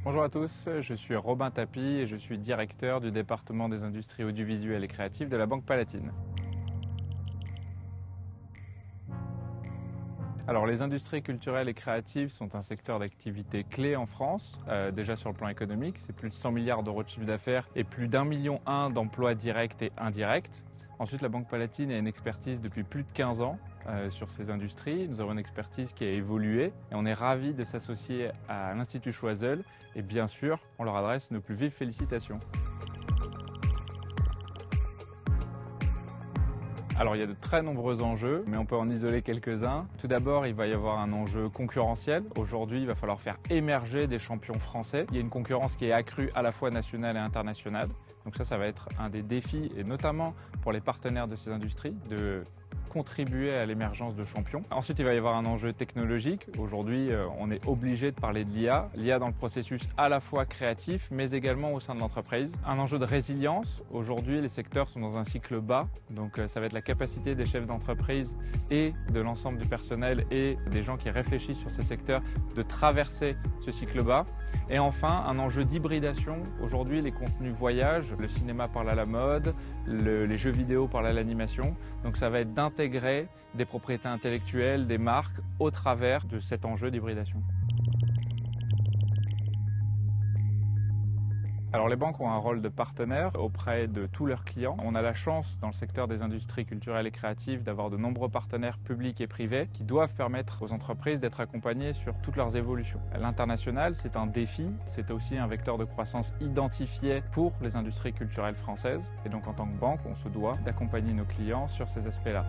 Bonjour à tous, je suis Robin Tapie et je suis directeur du département des industries audiovisuelles et créatives de la Banque Palatine. Alors les industries culturelles et créatives sont un secteur d'activité clé en France, déjà sur le plan économique, c'est plus de 100 milliards d'euros de chiffre d'affaires et plus d'1,1 million d'emplois directs et indirects. Ensuite, la Banque Palatine a une expertise depuis plus de 15 ans sur ces industries. Nous avons une expertise qui a évolué et on est ravis de s'associer à l'Institut Choiseul et bien sûr, on leur adresse nos plus vives félicitations. Alors il y a de très nombreux enjeux, mais on peut en isoler quelques-uns. Tout d'abord, il va y avoir un enjeu concurrentiel. Aujourd'hui, il va falloir faire émerger des champions français. Il y a une concurrence qui est accrue à la fois nationale et internationale. Donc ça va être un des défis, et notamment pour les partenaires de ces industries, de contribuer à l'émergence de champions. Ensuite, il va y avoir un enjeu technologique. Aujourd'hui, on est obligé de parler de l'IA. L'IA dans le processus à la fois créatif, mais également au sein de l'entreprise. Un enjeu de résilience. Aujourd'hui, les secteurs sont dans un cycle bas. Donc, ça va être la capacité des chefs d'entreprise et de l'ensemble du personnel et des gens qui réfléchissent sur ces secteurs de traverser ce cycle bas. Et enfin, un enjeu d'hybridation. Aujourd'hui, les contenus voyagent. Le cinéma parle à la mode, les jeux vidéo parlent à l'animation. Donc, ça va être d'intégrer des propriétés intellectuelles, des marques au travers de cet enjeu d'hybridation. Alors les banques ont un rôle de partenaire auprès de tous leurs clients. On a la chance dans le secteur des industries culturelles et créatives d'avoir de nombreux partenaires publics et privés qui doivent permettre aux entreprises d'être accompagnées sur toutes leurs évolutions. L'international, c'est un défi, c'est aussi un vecteur de croissance identifié pour les industries culturelles françaises. Et donc en tant que banque, on se doit d'accompagner nos clients sur ces aspects-là.